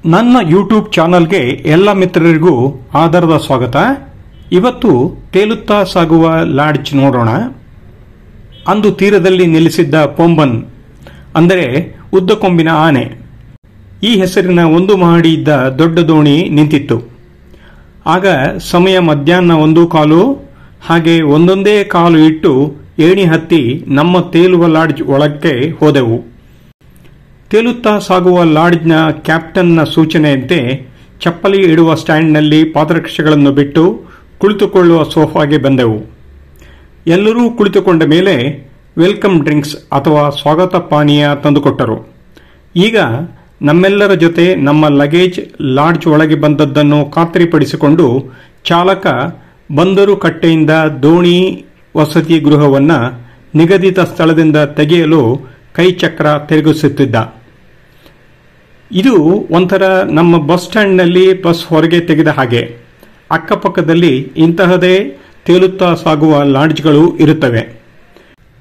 ನನ್ನ ಯೂಟ್ಯೂಬ್ ಚಾನಲ್ಗೆ ಎಲ್ಲ ಮಿತ್ರರಿಗೂ ಆದರದ ಸ್ವಾಗತ. ಇವತ್ತು ತೇಲುತ್ತಾ ಸಾಗುವ ಲಾಡ್ಜ್ ನೋಡೋಣ. ಅಂದು ತೀರದಲ್ಲಿ ನಿಲ್ಲಿಸಿದ್ದ ಪೊಂಬನ್ ಅಂದರೆ ಉದ್ದ ಕೊಂಬಿನ ಆನೆ, ಈ ಹೆಸರಿನ ಒಂದು ಮಹಡಿ ಇದ್ದ ದೊಡ್ಡ ದೋಣಿ ನಿಂತಿತ್ತು. ಆಗ ಸಮಯ ಮಧ್ಯಾಹ್ನ 1:15. ಹಾಗೆ ಒಂದೊಂದೇ ಕಾಲು ಇಟ್ಟು ಏಣಿ ಹತ್ತಿ ನಮ್ಮ ತೇಲುವ ಲಾಡ್ಜ್ ಒಳಕ್ಕೆ ಹೋದೆವು. ತೇಲುತ್ತಾ ಸಾಗುವ ಲಾಡ್ಜ್ನ ಕ್ಯಾಪ್ಟನ್ನ ಸೂಚನೆಯಂತೆ ಚಪ್ಪಲಿ ಇಡುವ ಸ್ಟ್ಯಾಂಡ್ನಲ್ಲಿ ಪಾದರಕ್ಷೆಗಳನ್ನು ಬಿಟ್ಟು ಕುಳಿತುಕೊಳ್ಳುವ ಸೋಫಾಗೆ ಬಂದೆವು. ಎಲ್ಲರೂ ಕುಳಿತುಕೊಂಡ ಮೇಲೆ ವೆಲ್ಕಮ್ ಡ್ರಿಂಕ್ಸ್ ಅಥವಾ ಸ್ವಾಗತ ಪಾನೀಯ ತಂದುಕೊಟ್ಟರು. ಈಗ ನಮ್ಮೆಲ್ಲರ ಜೊತೆ ನಮ್ಮ ಲಗೇಜ್ ಲಾಡ್ಜ್ ಒಳಗೆ ಬಂದದ್ದನ್ನು ಖಾತ್ರಿಪಡಿಸಿಕೊಂಡು ಚಾಲಕ ಬಂದರು ಕಟ್ಟೆಯಿಂದ ದೋಣಿ ವಸತಿ ಗೃಹವನ್ನು ನಿಗದಿತ ಸ್ಥಳದಿಂದ ತೆಗೆಯಲು ಕೈಚಕ್ರ ತಿರುಗಿಸುತ್ತಿದ್ದ. ಇದು ಒಂಥರ ನಮ್ಮ ಬಸ್ ಸ್ಟ್ಯಾಂಡ್ನಲ್ಲಿ ಬಸ್ ಹೊರಗೆ ತೆಗೆದ ಹಾಗೆ. ಅಕ್ಕಪಕ್ಕದಲ್ಲಿ ಇಂತಹದೇ ತೇಲುತ್ತಾ ಸಾಗುವ ಲಾಡ್ಜ್ಗಳು ಇರುತ್ತವೆ.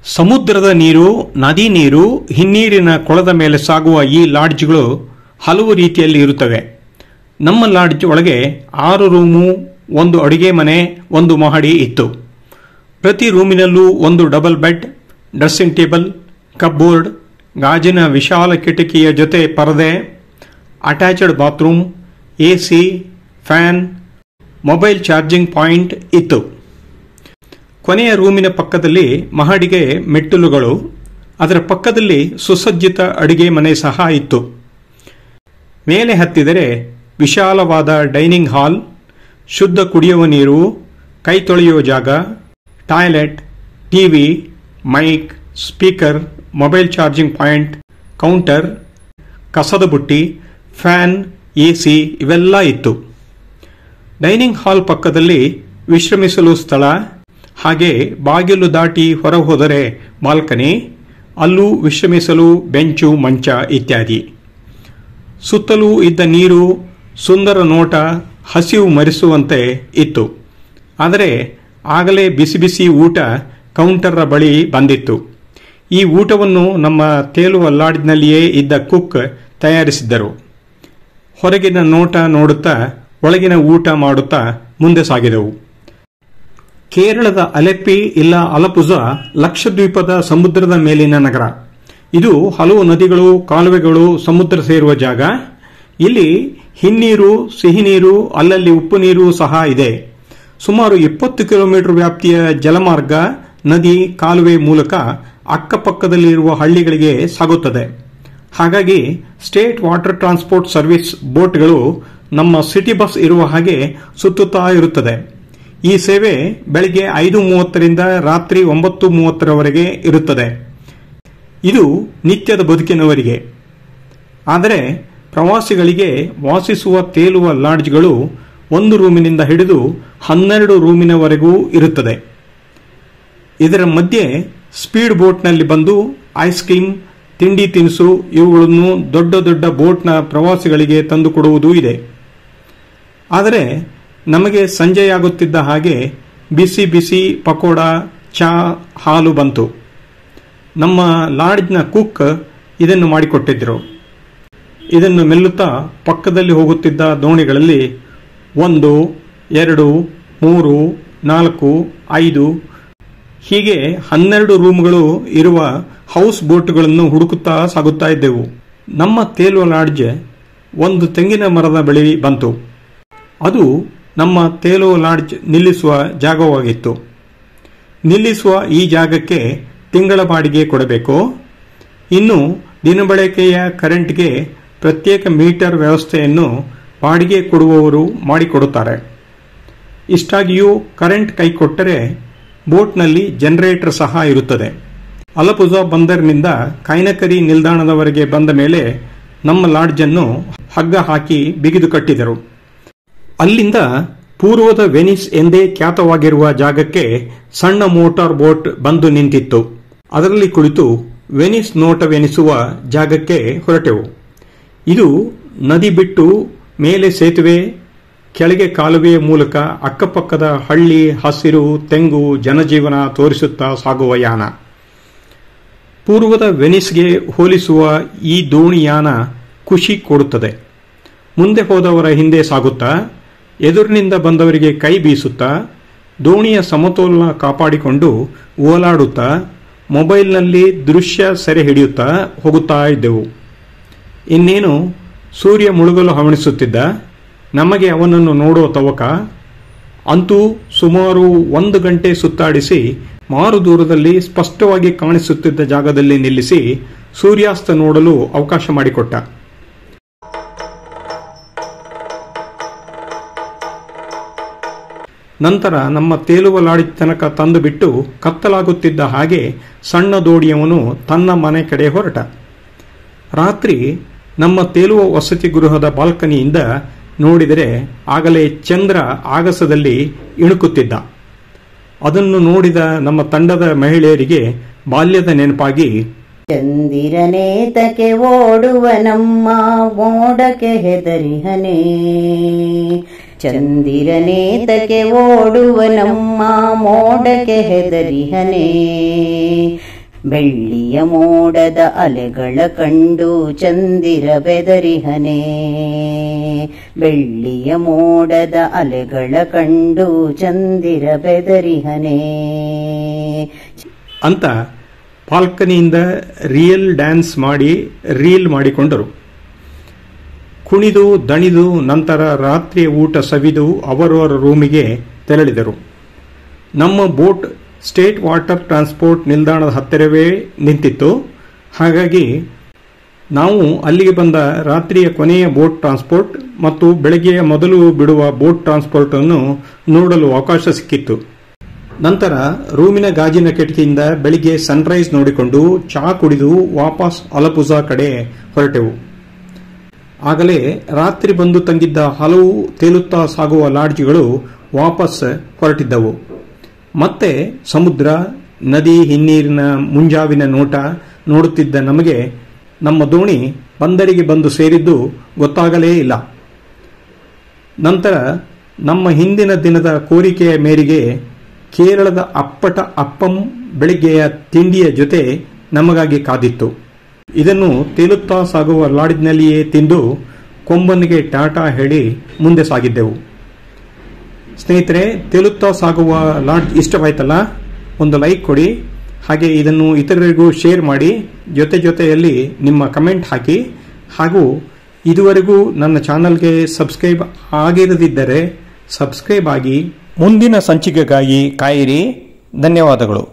ಸಮುದ್ರದ ನೀರು, ನದಿ ನೀರು, ಹಿನ್ನೀರಿನ ಕೊಳದ ಮೇಲೆ ಸಾಗುವ ಈ ಲಾಡ್ಜ್ಗಳು ಹಲವು ರೀತಿಯಲ್ಲಿ ಇರುತ್ತವೆ. ನಮ್ಮ ಲಾಡ್ಜ್ ಒಳಗೆ 6 ರೂಮು, 1 ಅಡುಗೆ ಮನೆ, 1 ಮಹಡಿ ಇತ್ತು. ಪ್ರತಿ ರೂಮಿನಲ್ಲೂ 1 ಡಬಲ್ ಬೆಡ್, ಡ್ರೆಸ್ಸಿಂಗ್ ಟೇಬಲ್, ಕಪ್ಬೋರ್ಡ್, ಗಾಜಿನ ವಿಶಾಲ ಕಿಟಕಿಯ ಜೊತೆ ಪರದೆ, attached bathroom, AC, fan, mobile charging point ಇತ್ತು. ಕೊನೆಯ ರೂಮಿನ ಪಕ್ಕದಲ್ಲಿ ಮಹಡಿಗೆ ಮೆಟ್ಟಿಲುಗಳು, ಅದರ ಪಕ್ಕದಲ್ಲಿ ಸುಸಜ್ಜಿತ ಅಡುಗೆ ಮನೆ ಸಹ ಇತ್ತು. ಮೇಲೆ ಹತ್ತಿದರೆ ವಿಶಾಲವಾದ ಡೈನಿಂಗ್ ಹಾಲ್, ಶುದ್ಧ ಕುಡಿಯುವ ನೀರು, ಕೈ ತೊಳೆಯುವ ಜಾಗ, toilet, TV, mic, speaker, mobile charging point, counter, ಕಸದ ಬುಟ್ಟಿ, ಫ್ಯಾನ್, ಎಸಿ ಇವೆಲ್ಲ ಇತ್ತು. ಡೈನಿಂಗ್ ಹಾಲ್ ಪಕ್ಕದಲ್ಲಿ ವಿಶ್ರಮಿಸಲು ಸ್ಥಳ, ಹಾಗೆ ಬಾಗಿಲು ದಾಟಿ ಹೊರ ಹೋದರೆ ಬಾಲ್ಕನಿ, ಅಲ್ಲೂ ವಿಶ್ರಮಿಸಲು ಬೆಂಚು, ಮಂಚ ಇತ್ಯಾದಿ. ಸುತ್ತಲೂ ಇದ್ದ ನೀರು ಸುಂದರ ನೋಟ ಹಸಿವು ಮರೆಸುವಂತೆ ಇತ್ತು. ಆದರೆ ಆಗಲೇ ಬಿಸಿ ಬಿಸಿ ಊಟ ಕೌಂಟರ್ರ ಬಳಿ ಬಂದಿತ್ತು. ಈ ಊಟವನ್ನು ನಮ್ಮ ತೇಲುವ ಲಾಡ್ಜ್ನಲ್ಲಿಯೇ ಇದ್ದ ಕುಕ್ ತಯಾರಿಸಿದ್ದರು. ಹೊರಗಿನ ನೋಟ ನೋಡುತ್ತಾ ಒಳಗಿನ ಊಟ ಮಾಡುತ್ತಾ ಮುಂದೆ ಸಾಗಿದೆವು. ಕೇರಳದ ಅಲೆಪ್ಪಿ ಇಲ್ಲ ಅಲಪುಜಾ ಲಕ್ಷದ್ವೀಪದ ಸಮುದ್ರದ ಮೇಲಿನ ನಗರ. ಇದು ಹಲವು ನದಿಗಳು, ಕಾಲುವೆಗಳು ಸಮುದ್ರ ಸೇರುವ ಜಾಗ. ಇಲ್ಲಿ ಹಿನ್ನೀರು, ಸಿಹಿನೀರು, ಅಲ್ಲಲ್ಲಿ ಉಪ್ಪು ನೀರು ಸಹ ಇದೆ. ಸುಮಾರು 20 ಕಿಲೋಮೀಟರ್ ವ್ಯಾಪ್ತಿಯ ಜಲಮಾರ್ಗ ನದಿ, ಕಾಲುವೆ ಮೂಲಕ ಅಕ್ಕಪಕ್ಕದಲ್ಲಿರುವ ಹಳ್ಳಿಗಳಿಗೆ ಸಾಗುತ್ತದೆ. ಹಾಗಾಗಿ ಸ್ಟೇಟ್ ವಾಟರ್ ಟ್ರಾನ್ಸ್ಪೋರ್ಟ್ ಸರ್ವಿಸ್ ಬೋಟ್ಗಳು ನಮ್ಮ ಸಿಟಿ ಬಸ್ ಇರುವ ಹಾಗೆ ಸುತ್ತುತ್ತಾ ಇರುತ್ತದೆ. ಈ ಸೇವೆ ಬೆಳಿಗ್ಗೆ 5:30ರಿಂದ ರಾತ್ರಿ 9:30ರವರೆಗೆ ಇರುತ್ತದೆ. ಇದು ನಿತ್ಯದ ಬದುಕಿನವರಿಗೆ. ಆದರೆ ಪ್ರವಾಸಿಗಳಿಗೆ ವಾಸಿಸುವ ತೇಲುವ ಲಾಡ್ಜ್ಗಳು 1 ರೂಮಿನಿಂದ ಹಿಡಿದು 12 ರೂಮಿನವರೆಗೂ ಇರುತ್ತದೆ. ಇದರ ಮಧ್ಯೆ ಸ್ಪೀಡ್ ಬೋಟ್ನಲ್ಲಿ ಬಂದು ಐಸ್ ಕ್ರೀಮ್, ತಿಂಡಿ ತಿನಿಸು ಇವುಗಳನ್ನು ದೊಡ್ಡ ದೊಡ್ಡ ಬೋಟ್ನ ಪ್ರವಾಸಿಗಳಿಗೆ ತಂದುಕೊಡುವುದೂ ಇದೆ. ಆದರೆ ನಮಗೆ ಸಂಜೆಯಾಗುತ್ತಿದ್ದ ಹಾಗೆ ಬಿಸಿ ಬಿಸಿ ಪಕೋಡ, ಚಾ, ಹಾಲು ಬಂತು. ನಮ್ಮ ಲಾಡ್ಜ್ನ ಕುಕ್ ಇದನ್ನು ಮಾಡಿಕೊಟ್ಟಿದ್ದರು. ಇದನ್ನು ಮೆಲ್ಲುತ್ತಾ ಪಕ್ಕದಲ್ಲಿ ಹೋಗುತ್ತಿದ್ದ ದೋಣಿಗಳಲ್ಲಿ 1, 2, 3, 4, 5 ಹೀಗೆ 12 ರೂಮ್ಗಳು ಇರುವ ಹೌಸ್ ಬೋಟ್ಗಳನ್ನು ಹುಡುಕುತ್ತಾ ಸಾಗುತ್ತಾ ಇದ್ದೆವು. ನಮ್ಮ ತೇಲುವ ಲಾಡ್ಜ್ ಒಂದು ತೆಂಗಿನ ಮರದ ಬಳಿ ಬಂತು. ಅದು ನಮ್ಮ ತೇಲುವ ಲಾಡ್ಜ್ ನಿಲ್ಲಿಸುವ ಜಾಗವಾಗಿತ್ತು. ನಿಲ್ಲಿಸುವ ಈ ಜಾಗಕ್ಕೆ ತಿಂಗಳ ಬಾಡಿಗೆ ಕೊಡಬೇಕು. ಇನ್ನು ದಿನಬಳಕೆಯ ಕರೆಂಟ್ಗೆ ಪ್ರತ್ಯೇಕ ಮೀಟರ್ ವ್ಯವಸ್ಥೆಯನ್ನು ಬಾಡಿಗೆ ಕೊಡುವವರು ಮಾಡಿಕೊಡುತ್ತಾರೆ. ಇಷ್ಟಾಗಿಯೂ ಕರೆಂಟ್ ಕೈಕೊಟ್ಟರೆ ಬೋಟ್ನಲ್ಲಿ ಜನರೇಟರ್ ಸಹ ಇರುತ್ತದೆ. ಅಲಪುಜಾ ಬಂದರಿನಿಂದ ಕೈನಕರಿ ನಿಲ್ದಾಣದವರೆಗೆ ಬಂದ ಮೇಲೆ ನಮ್ಮ ಲಾಡ್ಜನ್ನು ಹಗ್ಗ ಹಾಕಿ ಬಿಗಿದು ಕಟ್ಟಿದರು. ಅಲ್ಲಿಂದ ಪೂರ್ವದ ವೆನಿಸ್ ಎಂದೇ ಖ್ಯಾತವಾಗಿರುವ ಜಾಗಕ್ಕೆ ಸಣ್ಣ ಮೋಟಾರ್ ಬೋಟ್ ಬಂದು ನಿಂತಿತ್ತು. ಅದರಲ್ಲಿ ಕುಳಿತು ವೆನಿಸ್ ನೋಟವೆನಿಸುವ ಜಾಗಕ್ಕೆ ಹೊರಟೆವು. ಇದು ನದಿ ಬಿಟ್ಟು ಮೇಲೆ ಸೇತುವೆ, ಕೆಳಗೆ ಕಾಲುವೆಯ ಮೂಲಕ ಅಕ್ಕಪಕ್ಕದ ಹಳ್ಳಿ, ಹಸಿರು, ತೆಂಗು, ಜನಜೀವನ ತೋರಿಸುತ್ತಾ ಸಾಗುವ ಯಾನ. ಪೂರ್ವದ ವೆನಿಸ್ಗೆ ಹೋಲಿಸುವ ಈ ದೋಣಿಯಾನ ಖುಷಿ ಕೊಡುತ್ತದೆ. ಮುಂದೆ ಹೋದವರ ಹಿಂದೆ ಸಾಗುತ್ತಾ ಎದುರಿನಿಂದ ಬಂದವರಿಗೆ ಕೈ ಬೀಸುತ್ತಾ ದೋಣಿಯ ಸಮತೋಲನ ಕಾಪಾಡಿಕೊಂಡು ಓಲಾಡುತ್ತಾ ಮೊಬೈಲ್ನಲ್ಲಿ ದೃಶ್ಯ ಸೆರೆ ಹಿಡಿಯುತ್ತಾ ಹೋಗುತ್ತಾ ಇದ್ದೆವು. ಇನ್ನೇನು ಸೂರ್ಯ ಮುಳುಗಲು ಹವಣಿಸುತ್ತಿದ್ದ. ನಮಗೆ ಅವನನ್ನು ನೋಡೋ ತವಕ. ಅಂತೂ ಸುಮಾರು 1 ಗಂಟೆ ಸುತ್ತಾಡಿಸಿ ಮಾರು ದೂರದಲ್ಲಿ ಸ್ಪಷ್ಟವಾಗಿ ಕಾಣಿಸುತ್ತಿದ್ದ ಜಾಗದಲ್ಲಿ ನಿಲ್ಲಿಸಿ ಸೂರ್ಯಾಸ್ತ ನೋಡಲು ಅವಕಾಶ ಮಾಡಿಕೊಟ್ಟ. ನಂತರ ನಮ್ಮ ತೇಲುವ ಲಾಡಿ ತನಕ ತಂದು ಬಿಟ್ಟು ಕತ್ತಲಾಗುತ್ತಿದ್ದ ಹಾಗೆ ಸಣ್ಣ ದೋಣಿಯವನು ತನ್ನ ಮನೆ ಕಡೆ ಹೊರಟ. ರಾತ್ರಿ ನಮ್ಮ ತೇಲುವ ವಸತಿ ಗೃಹದ ಬಾಲ್ಕನಿಯಿಂದ ನೋಡಿದರೆ ಆಗಲೇ ಚಂದ್ರ ಆಗಸದಲ್ಲಿ ಇಣುಕುತ್ತಿದ್ದ. ಅದನ್ನು ನೋಡಿದ ನಮ್ಮ ತಂಡದ ಮಹಿಳೆಯರಿಗೆ ಬಾಲ್ಯದ ನೆನಪಾಗಿ, ಚಂದಿರನೇತಕ್ಕೆ ಓಡುವ ನಮ್ಮ ಮೋಡಕ್ಕೆ ಹೆದರಿಹನೆ, ಚಂದಿರನೇತಕ್ಕೆ ಓಡುವ ನಮ್ಮ ಮೋಡಕ್ಕೆ ಹೆದರಿಹನೆ, ಬೆಳ್ಳಿಯ ಮೋಡದ ಅಲೆಗಳ ಕಂಡು ಚಂದಿರ ಬೆದರಿಹನೆ, ಬೆಳ್ಳಿಯ ಮೋಡದ ಅಲೆಗಳ ಕಂಡು ಚಂದಿರ ಬೆದರಿಹನೆ ಅಂತ ಬಾಲ್ಕನಿಯಿಂದ ರಿಯಲ್ ಡ್ಯಾನ್ಸ್ ಮಾಡಿ ರೀಲ್ ಮಾಡಿಕೊಂಡರು. ಕುಣಿದು ದಣಿದು ನಂತರ ರಾತ್ರಿಯ ಊಟ ಸವಿದು ಅವರವರ ರೂಮಿಗೆ ತೆರಳಿದರು. ನಮ್ಮ ಬೋಟ್ ಸ್ಟೇಟ್ ವಾಟರ್ ಟ್ರಾನ್ಸ್ಪೋರ್ಟ್ ನಿಲ್ದಾಣದ ಹತ್ತಿರವೇ ನಿಂತಿತ್ತು. ಹಾಗಾಗಿ ನಾವು ಅಲ್ಲಿಗೆ ಬಂದ ರಾತ್ರಿಯ ಕೊನೆಯ ಬೋಟ್ ಟ್ರಾನ್ಸ್ಪೋರ್ಟ್ ಮತ್ತು ಬೆಳಗ್ಗೆಯ ಮೊದಲು ಬಿಡುವ ಬೋಟ್ ಟ್ರಾನ್ಸ್ಪೋರ್ಟ್ ಅನ್ನು ನೋಡಲು ಅವಕಾಶ ಸಿಕ್ಕಿತ್ತು. ನಂತರ ರೂಮಿನ ಗಾಜಿನ ಕಿಟಕಿಯಿಂದ ಬೆಳಿಗ್ಗೆ ಸನ್ರೈಸ್ ನೋಡಿಕೊಂಡು ಚಹಾ ಕುಡಿದು ವಾಪಸ್ ಅಲಪುಜಾ ಕಡೆ ಹೊರಟೆವು. ಆಗಲೇ ರಾತ್ರಿ ಬಂದು ತಂಗಿದ್ದ ಹಲವು ತೇಲುತ್ತಾ ಸಾಗುವ ಲಾಡ್ಜ್ಗಳು ವಾಪಸ್ ಹೊರಟಿದ್ದವು. ಮತ್ತೆ ಸಮುದ್ರ, ನದಿ ಹಿನ್ನೀರಿನ ಮುಂಜಾವಿನ ನೋಟ ನೋಡುತ್ತಿದ್ದ ನಮಗೆ ನಮ್ಮ ದೋಣಿ ಬಂದರಿಗೆ ಬಂದು ಸೇರಿದ್ದು ಗೊತ್ತಾಗಲೇ ಇಲ್ಲ. ನಂತರ ನಮ್ಮ ಹಿಂದಿನ ದಿನದ ಕೋರಿಕೆಯ ಮೇರೆಗೆ ಕೇರಳದ ಅಪ್ಪಟ ಅಪ್ಪಂ ಬೆಳಿಗ್ಗೆಯ ತಿಂಡಿಯ ಜೊತೆ ನಮಗಾಗಿ ಕಾದಿತ್ತು. ಇದನ್ನು ತೇಲುತ್ತಾ ಸಾಗುವ ಲಾಡ್ಜ್ನಲ್ಲಿಯೇ ತಿಂದು ಕೊಂಬನಿಗೆ ಟಾಟಾ ಹೇಳಿ ಮುಂದೆ ಸಾಗಿದ್ದೆವು. ಸ್ನೇಹಿತರೆ, ತೇಲುತ್ತಾ ಸಾಗುವ ಲಾಡ್ಜ್ ಇಷ್ಟವಾಯ್ತಲ್ಲ? ಒಂದು ಲೈಕ್ ಕೊಡಿ, ಹಾಗೆ ಇದನ್ನು ಇತರರಿಗೂ ಶೇರ್ ಮಾಡಿ, ಜೊತೆಯಲ್ಲಿ ನಿಮ್ಮ ಕಮೆಂಟ್ ಹಾಕಿ, ಹಾಗೂ ಇದುವರೆಗೂ ನನ್ನ ಚಾನಲ್ಗೆ ಸಬ್ಸ್ಕ್ರೈಬ್ ಆಗಿರದಿದ್ದರೆ ಸಬ್ಸ್ಕ್ರೈಬ್ ಆಗಿ ಮುಂದಿನ ಸಂಚಿಕೆಗಾಗಿ ಕಾಯಿರಿ. ಧನ್ಯವಾದಗಳು.